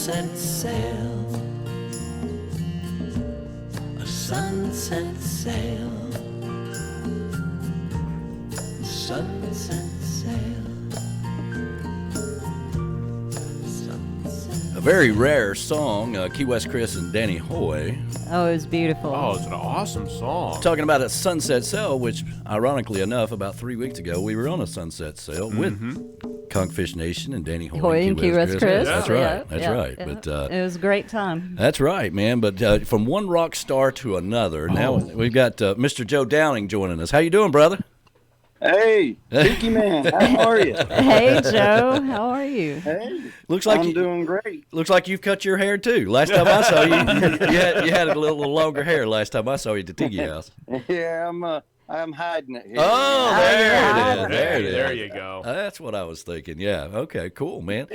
sunset sail, a sunset sail, sunset sail. A very rare song, Key West Chris and Danny Hoy. Oh, it was beautiful. Oh, it's an awesome song. Talking about a sunset sail, which, ironically enough, about 3 weeks ago, we were on a sunset sail with Conkfish Nation and Danny Hoy and Key West Chris. That's right. That's right. Yeah. But it was a great time. that's right, man. But from one rock star to another, now we've got Mr. Joe Downing joining us. How you doing, brother? Hey, Tiki Man, how are you? Hey, Joe. How are you? Hey, Looks like I'm doing great. Looks like you've cut your hair too. Last time I saw you, you had a little longer hair. Last time I saw you at the Tiki House. Yeah, I'm hiding it here. Oh, there it is. There you go. That's what I was thinking. Yeah. Okay. Cool, man.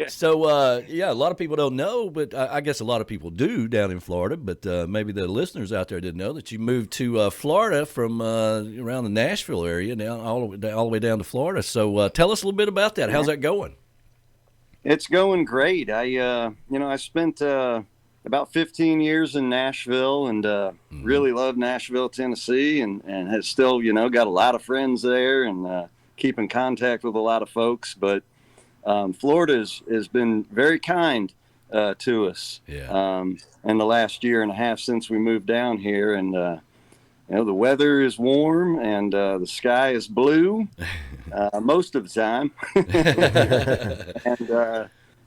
So, yeah, a lot of people don't know, but I guess a lot of people do down in Florida. But maybe the listeners out there didn't know that you moved to Florida from around the Nashville area down all the way down to Florida. So, tell us a little bit about that. How's that going? It's going great. I spent about 15 years in Nashville and really love Nashville, Tennessee, and has still, got a lot of friends there and keep in contact with a lot of folks. But Florida has been very kind to us in the last year and a half since we moved down here. And, the weather is warm and the sky is blue most of the time. And,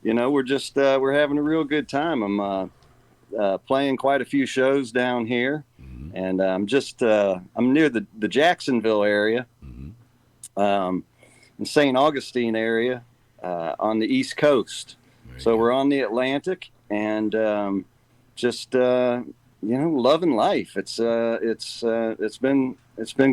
we're having a real good time. I'm playing quite a few shows down here. And I'm near the Jacksonville area, in St. Augustine area. On the East Coast. So we're on the Atlantic and loving life. It's been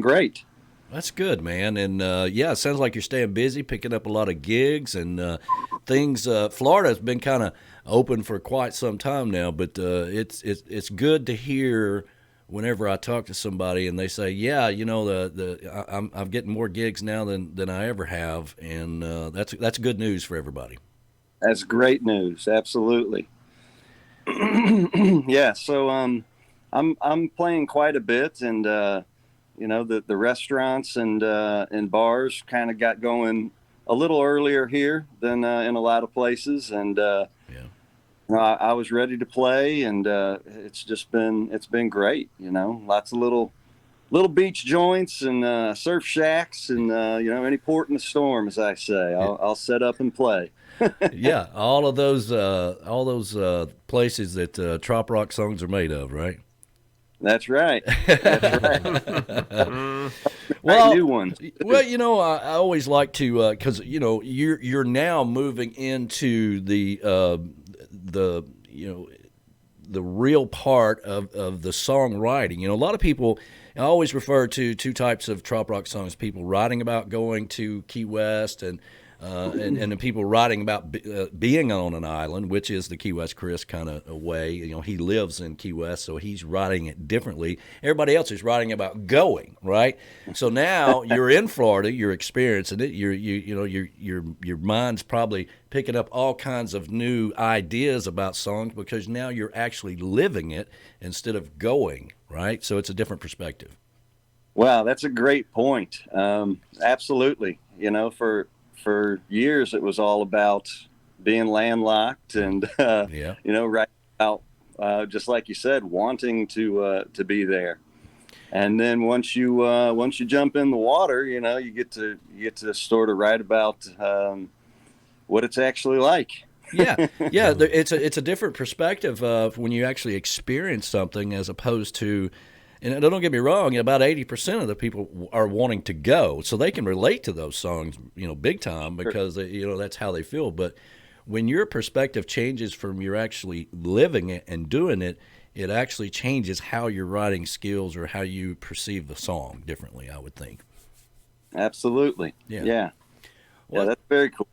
great. That's good, man. And it sounds like you're staying busy, picking up a lot of gigs and things. Florida's been kind of open for quite some time now, but it's good to hear whenever I talk to somebody and they say, yeah, I'm getting more gigs now than I ever have, and that's good news for everybody. That's great news, absolutely. Yeah, so I'm playing quite a bit, and the restaurants and bars kind of got going a little earlier here than in a lot of places, and I was ready to play, and it's been great. Lots of little beach joints and surf shacks, and any port in the storm, as I say. I'll set up and play. Yeah, all those places that trop rock songs are made of, right? That's right. Well, new ones. Well, I always like to because you're now moving into the real part of the songwriting. A lot of people always refer to two types of trop rock songs: people writing about going to Key West, and the people writing about being on an island, which is the Key West Chris kind of way. He lives in Key West, so he's writing it differently. Everybody else is writing about going, right? So now you're in Florida, you're experiencing it. Your mind's probably picking up all kinds of new ideas about songs because now you're actually living it instead of going, right? So it's a different perspective. Wow, that's a great point. Absolutely. For years, it was all about being landlocked and, right out, just like you said, wanting to be there. And then once you jump in the water, you get to sort of write about what it's actually like. Yeah. It's a different perspective of when you actually experience something as opposed to. And don't get me wrong, about 80% of the people are wanting to go, so they can relate to those songs, big time because that's how they feel. But when your perspective changes from you're actually living it and doing it, it actually changes how your writing skills or how you perceive the song differently, I would think. Absolutely. Yeah. Well, that's very cool.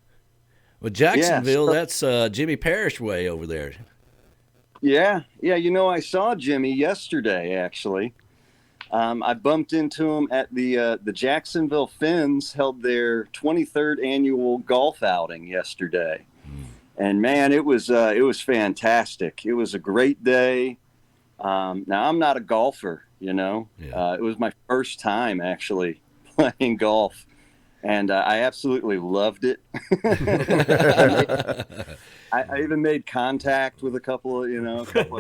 Well, Jacksonville, that's Jimmy Parrish way over there. Yeah. I saw Jimmy yesterday, actually. I bumped into him at the Jacksonville Finns held their 23rd annual golf outing yesterday. and man, it was fantastic. It was a great day. Now I'm not a golfer, you know. It was my first time actually playing golf, and I absolutely loved it. I even made contact with a couple of,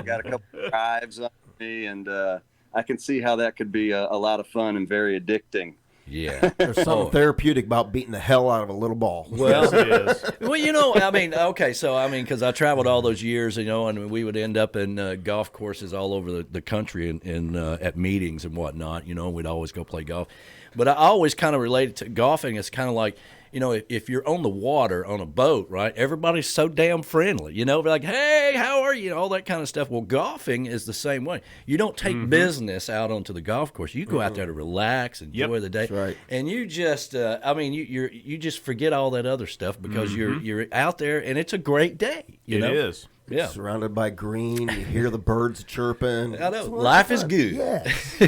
got a couple of drives on me, and I can see how that could be a lot of fun and very addicting. Yeah. There's something therapeutic about beating the hell out of a little ball. Well, Yes, it is. well, you know, I mean, okay, so I mean, because I traveled all those years, you know, and we would end up in golf courses all over the country and at meetings and whatnot. You know, we'd always go play golf. But I always kind of related to golfing. It's kind of like, you know, if you're on the water on a boat, right? Everybody's so damn friendly. You know, they're like, hey, how are you? All that kind of stuff. Well, golfing is the same way. You don't take business out onto the golf course. You go out there to relax, enjoy the day, That's right. and you just, I mean, you just forget all that other stuff because you're out there, and it's a great day. You know? It is. Yeah. Surrounded by green, you hear the birds chirping. I know. It's Life is fun. good. Yes.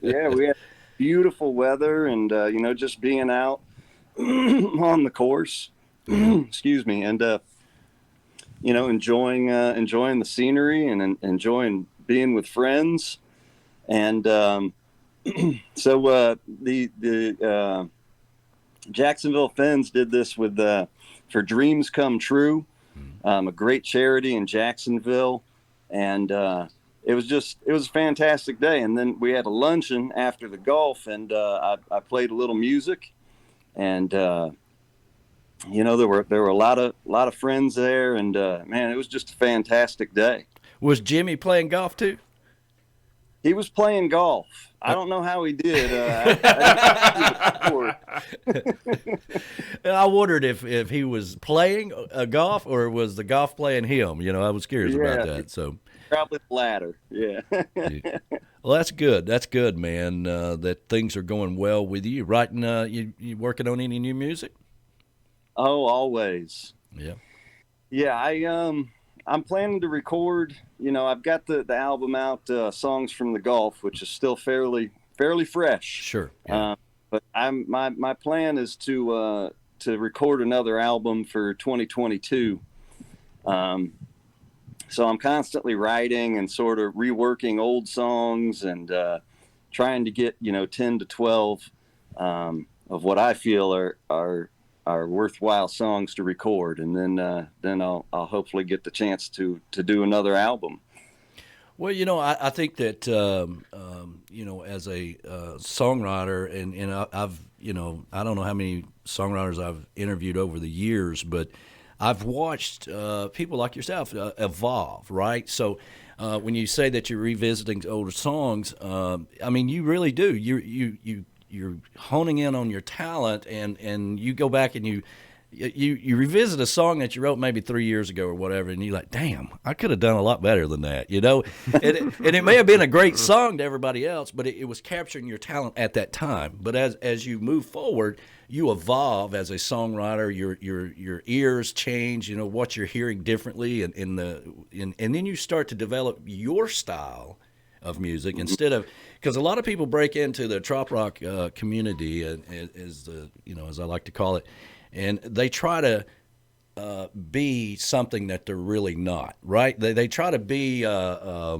Yeah, we had beautiful weather, and you know, just being out on the course, excuse me, and you know, enjoying the scenery and enjoying being with friends, and so the Jacksonville Fens did this with for Dreams Come True, a great charity in Jacksonville, and it was a fantastic day. And then we had a luncheon after the golf, and I played a little music, and you know, there were a lot of friends there, and man, it was just a fantastic day. Was Jimmy playing golf too? He was playing golf. I don't know how he did. I I wondered if he was playing golf or was the golf playing him. You know, I was curious about that. So probably the latter. Yeah. well, that's good. That's good, man. That things are going well with you. Writing, you working on any new music? Oh, always. Yeah. Yeah, I'm planning to record. You know, I've got the album out, Songs from the Golf, which is still fairly fresh. Sure. Yeah. But my plan is to record another album for 2022. So I'm constantly writing and sort of reworking old songs and trying to get 10 to 12 of what I feel are worthwhile songs to record, and then I'll hopefully get the chance to do another album. Well, I think that as a songwriter, and I've I don't know how many songwriters I've interviewed over the years, but I've watched people like yourself evolve, right? So when you say that you're revisiting older songs, I mean, you really do. You're honing in on your talent, and you go back and you revisit a song that you wrote maybe 3 years ago or whatever, and you're like, damn, I could have done a lot better than that, and it may have been a great song to everybody else, but it was capturing your talent at that time. But as you move forward, you evolve as a songwriter. Your ears change, what you're hearing differently, and then you start to develop your style of music instead of, because a lot of people break into the trop rock community, as I like to call it, and they try to be something that they're really not, right? They try to be a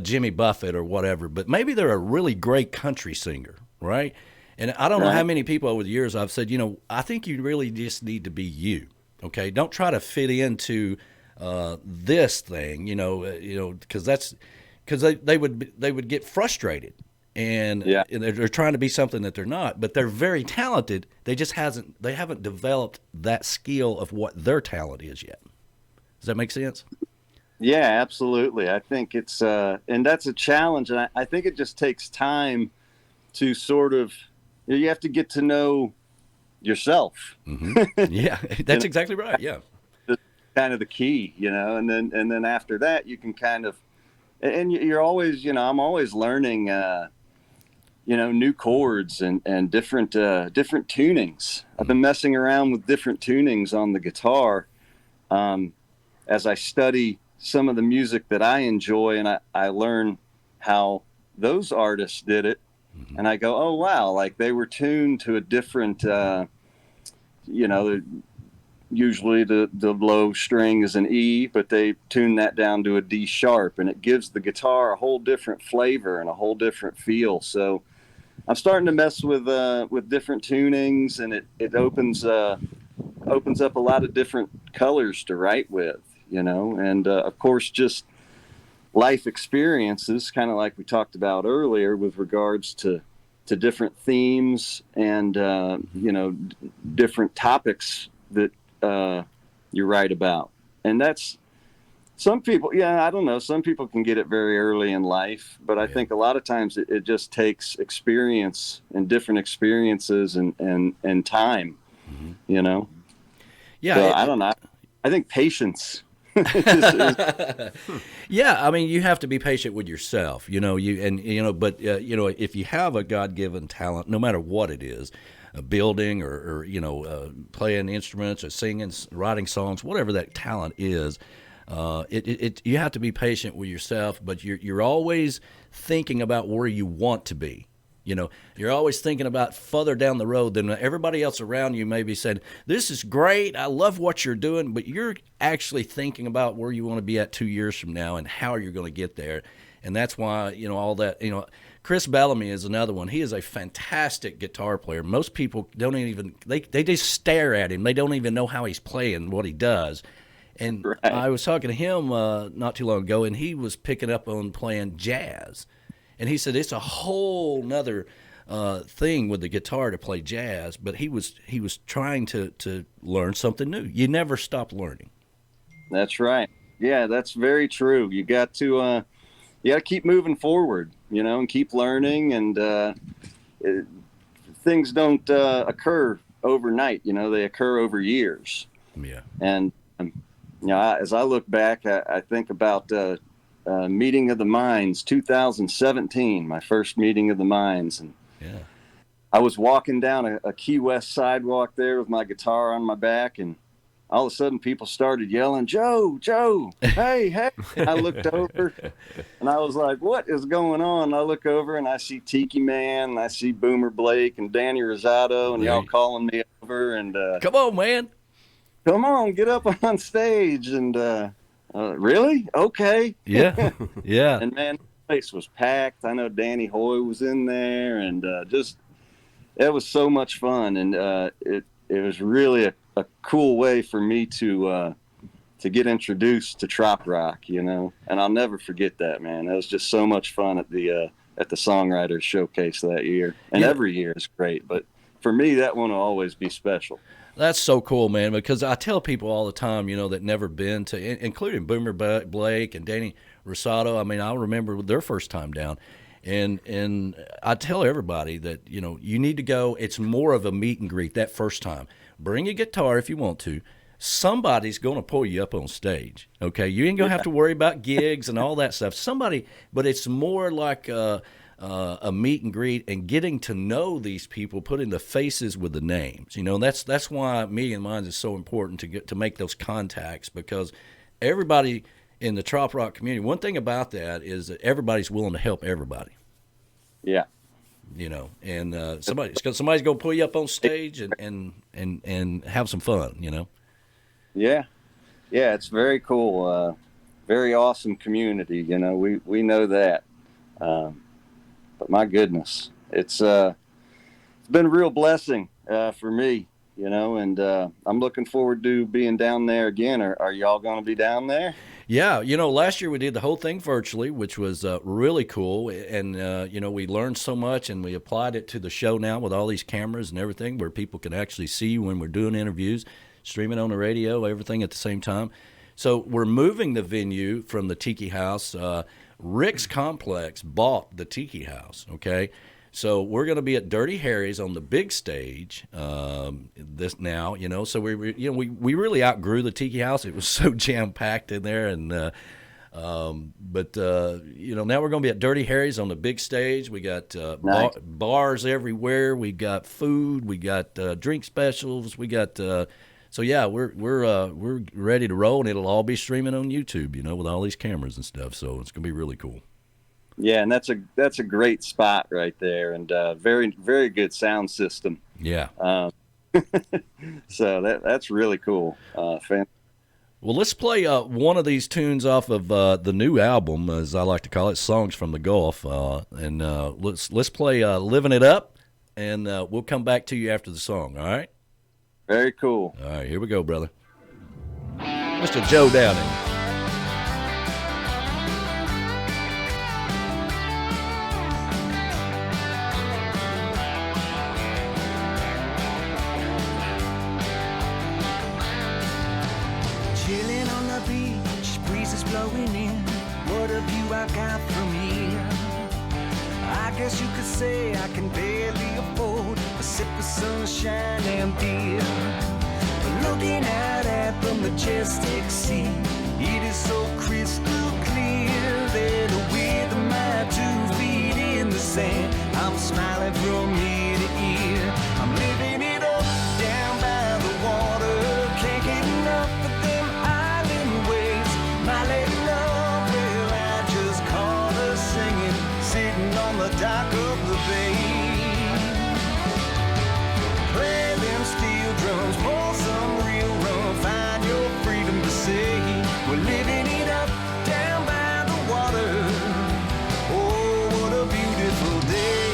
Jimmy Buffett or whatever, but maybe they're a really great country singer, right? And I don't know how many people over the years I've said, I think you really just need to be you, okay? Don't try to fit into this thing, because they would get frustrated, and they're trying to be something that they're not, but they're very talented. They just haven't developed that skill of what their talent is yet. Does that make sense? Yeah, absolutely. I think it's and that's a challenge, and I think it just takes time to sort of, you have to get to know yourself. Mm-hmm. Yeah, that's exactly right. Yeah, that's kind of the key, and then after that you can kind of, and you're always, I'm always learning, new chords and different tunings. I've been messing around with different tunings on the guitar as I study some of the music that I enjoy, and I learn how those artists did it, and I go, oh wow, like they were tuned to a different, usually the low string is an E, but they tune that down to a D sharp, and it gives the guitar a whole different flavor and a whole different feel. So I'm starting to mess with different tunings, and it opens up a lot of different colors to write with, and of course just life experiences, kind of like we talked about earlier with regards to different themes and different topics that you write about. And that's some people, I don't know, some people can get it very early in life, but I think a lot of times it just takes experience and different experiences and time, Yeah. So I don't know. I think patience. Yeah, I mean, you have to be patient with yourself, but if you have a God-given talent, no matter what it is, building or playing instruments or singing, writing songs, whatever that talent is, you have to be patient with yourself, but you're always thinking about where you want to be. You're always thinking about further down the road than everybody else around you may be saying, this is great, I love what you're doing, but you're actually thinking about where you want to be at 2 years from now and how you're going to get there. And that's why, all that, Chris Bellamy is another one. He is a fantastic guitar player. Most people don't even, they just stare at him. They don't even know how he's playing, what he does. And Right. I was talking to him not too long ago, and he was picking up on playing jazz. And he said it's a whole nother thing with the guitar to play jazz, but he was trying to learn something new. You never stop learning. That's right. Yeah, that's very true. You got to keep moving forward, and keep learning. And things don't occur overnight. They occur over years. Yeah. And as I look back, I think about Meeting of the Minds, 2017, my first Meeting of the Minds, and I was walking down a Key West sidewalk there with my guitar on my back, and all of a sudden people started yelling, Joe, hey. I looked over and I was like, what is going on? I look over and I see Tiki Man, and I see Boomer Blake and Danny Rosado, and y'all calling me over, and Come on, man. come on, get up on stage. And really? Okay. Yeah. Yeah. And man, the place was packed. I know Danny Hoy was in there, and it was so much fun. And it was really a cool way for me to get introduced to trop rock, and I'll never forget that, man. It was just so much fun at the Songwriters Showcase that year, and every year is great, but for me, that one will always be special. That's so cool, man, because I tell people all the time, that never been to, including Boomer Blake and Danny Rosado. I mean, I remember their first time down. And I tell everybody that, you need to go. It's more of a meet and greet that first time. Bring a guitar if you want to. Somebody's going to pull you up on stage, okay? You ain't going to have to worry about gigs and all that stuff. But it's more like a meet and greet and getting to know these people, putting the faces with the names. That's why Meeting of the Minds is so important to make those contacts, because everybody in the trop rock community, one thing about that is that everybody's willing to help everybody. Yeah. And somebody's going to pull you up on stage and have some fun, Yeah. Yeah, it's very cool. Very awesome community, we know that. But my goodness, it's been a real blessing for me, and I'm looking forward to being down there again. Are y'all going to be down there? Yeah, last year we did the whole thing virtually, which was really cool, and we learned so much, and we applied it to the show now with all these cameras and everything, where people can actually see when we're doing interviews, streaming on the radio, everything at the same time. So we're moving the venue from the Tiki House. Rick's Complex bought the Tiki House, okay? So we're going to be at Dirty Harry's on the big stage this now, So we really outgrew the Tiki House. It was so jam-packed in there, and now we're going to be at Dirty Harry's on the big stage. We got Nice. bars everywhere. We got food. We got drink specials. We got so yeah, we're ready to roll, and it'll all be streaming on YouTube, with all these cameras and stuff. So it's going to be really cool. Yeah, and that's a great spot right there, and very, very good sound system. Yeah. So that's really cool. Fan. Well, let's play one of these tunes off of the new album, as I like to call it, Songs from the Gulf. And let's play Living It Up, and we'll come back to you after the song, all right? Very cool. All right, here we go, brother. Mr. Joe Downing. Chilling on the beach, breezes blowing in. What a view I got from here. I guess you could say I can barely afford a sip of sunshine and beer. But looking out at the majestic sea, it is so crystal clear that with my 2 feet in the sand, I'm smiling from ear to ear. I'm living it up down by the water. Can't get enough of them island waves. My lady love, well, I just caught her singing, sitting on the dock of the bay. Play them steel drums, pour some real rum, find your freedom to say we're living it up down by the water. Oh, what a beautiful day.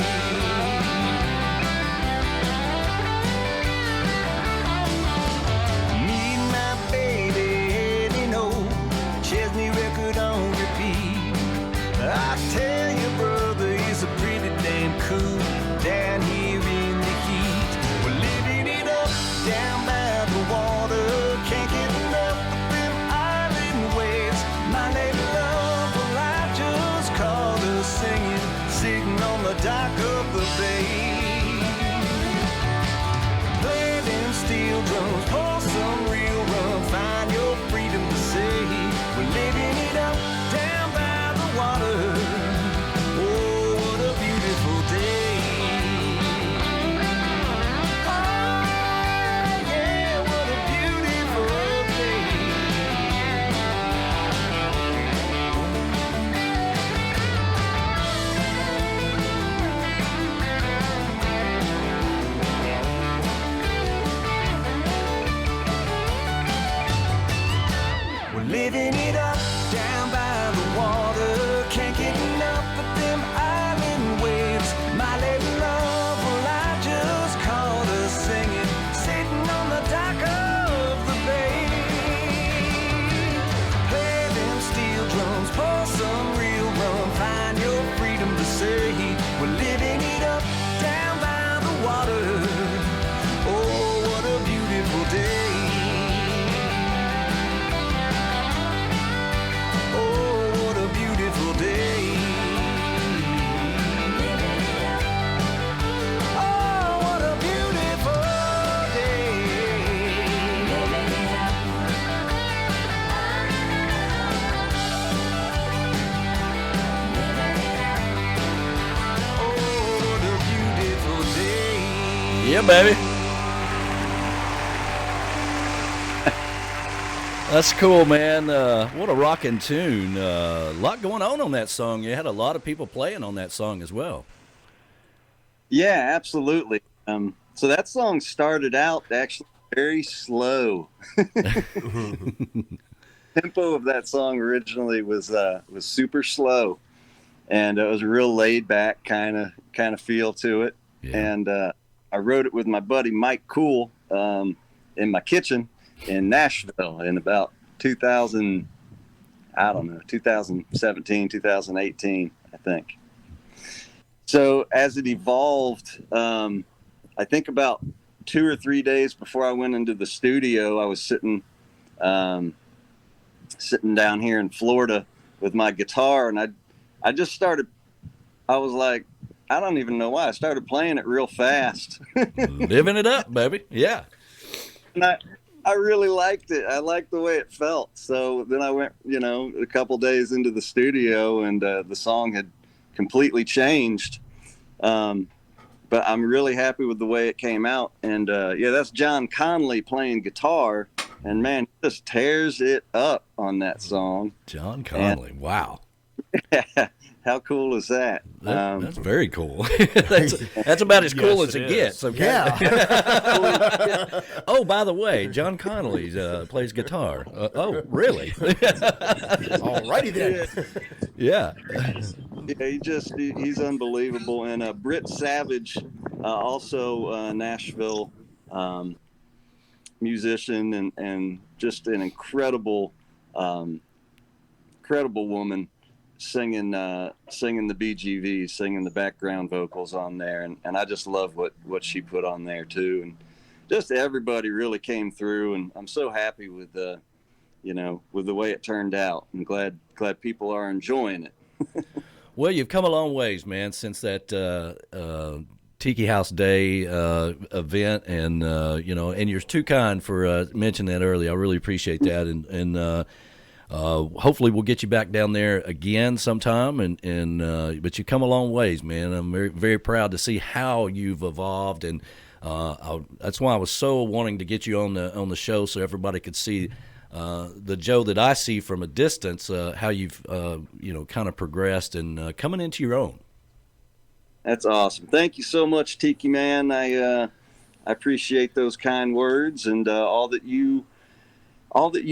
Me and my baby heading old Chesney record on repeat. I tell you, brother, it's a pretty damn cool down here in the heat. We're living it up down by the water. Can't get enough of them island waves. My lady love, well, I just called her singing, sitting on the dock of the bay. Play them steel drums, pour some real rum, find your freedom to say we're living it up down by the water. Oh, what a beautiful day. Oh, yeah, what a beautiful day. We're living it up down by the water. Can't get enough of them island waves. My lady love, well, I just called her singing, sitting on the dock of the bay. Play them steel drums, pour some real rum, find your freedom to say we're living it up down by the water. Oh, what a beautiful day. Oh, what a beautiful day. Oh, what a beautiful day. Oh, what a beautiful day. Yeah, baby. That's cool, man. What a rocking tune. A lot going on that song. You had a lot of people playing on that song as well. Yeah, absolutely. So that song started out actually very slow. Tempo of that song originally was super slow, and it was a real laid back kind of feel to it. Yeah. And I wrote it with my buddy Mike Cool in my kitchen in Nashville in about 2017, 2018, I think. So as it evolved, I think about 2 or 3 days before I went into the studio, I was sitting down here in Florida with my guitar, and I just started, I was like, I don't even know why, I started playing it real fast. Living it up, baby. Yeah. And I really liked it. I liked the way it felt. So then I went, a couple days into the studio, and the song had completely changed. But I'm really happy with the way it came out. And that's John Conley playing guitar. And man, he just tears it up on that song. John Conley. Wow. How cool is that? That's very cool. that's about as cool Yes, as it it gets. is. Okay? Yeah. Oh, by the way, John Connolly plays guitar. Oh, really? Alrighty then. Yeah. Yeah, he's unbelievable. And Britt Savage, also Nashville musician and just an incredible woman singing the BGV, singing the background vocals on there. And I just love what she put on there too. And just everybody really came through, and I'm so happy with with the way it turned out. I'm glad people are enjoying it. Well, you've come a long ways, man, since that Tiki House Day event, and and you're too kind for mentioning that earlier. I really appreciate that, and hopefully we'll get you back down there again sometime. But you've come a long ways, man. I'm very, very proud to see how you've evolved, and that's why I was so wanting to get you on the show so everybody could see the Joe that I see from a distance, how you've kind of progressed and coming into your own. That's awesome. Thank you so much, Tiki Man. I appreciate those kind words and all that you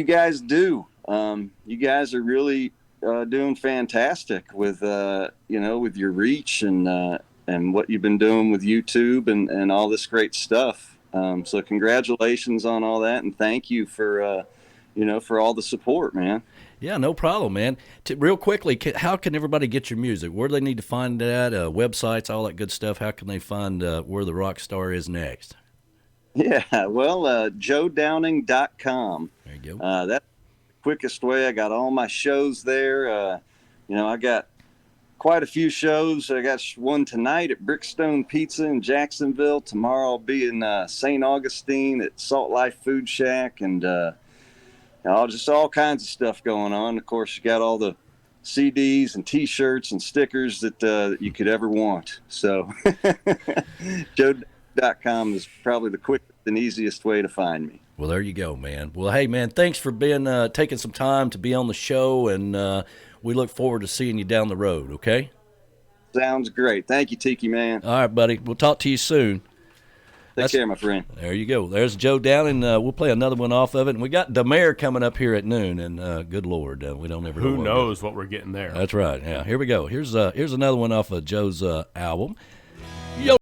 guys do. You guys are really doing fantastic with with your reach and what you've been doing with YouTube and all this great stuff. So congratulations on all that, and thank you for for all the support, man. Yeah, no problem, man. Real quickly, how can everybody get your music? Where do they need to find that? Websites, all that good stuff. How can they find where the rock star is next? Yeah, well, joedowning.com. There you go. That's the quickest way. I got all my shows there. I got quite a few shows. I got one tonight at Brickstone Pizza in Jacksonville. Tomorrow I'll be in St. Augustine at Salt Life Food Shack, and just all kinds of stuff going on. Of course, you got all the CDs and T-shirts and stickers that you could ever want. So joe.com is probably the quickest and easiest way to find me. Well, there you go, man. Well, hey, man, thanks for taking some time to be on the show, and we look forward to seeing you down the road, okay? Sounds great. Thank you, Tiki Man. All right, buddy. We'll talk to you soon. Take care, my friend. There you go. There's Joe Downing. We'll play another one off of it. And we got the mayor coming up here at noon. And good Lord, we don't ever know. Who knows what we're getting there? That's right. Yeah, here we go. Here's another one off of Joe's album. Yo.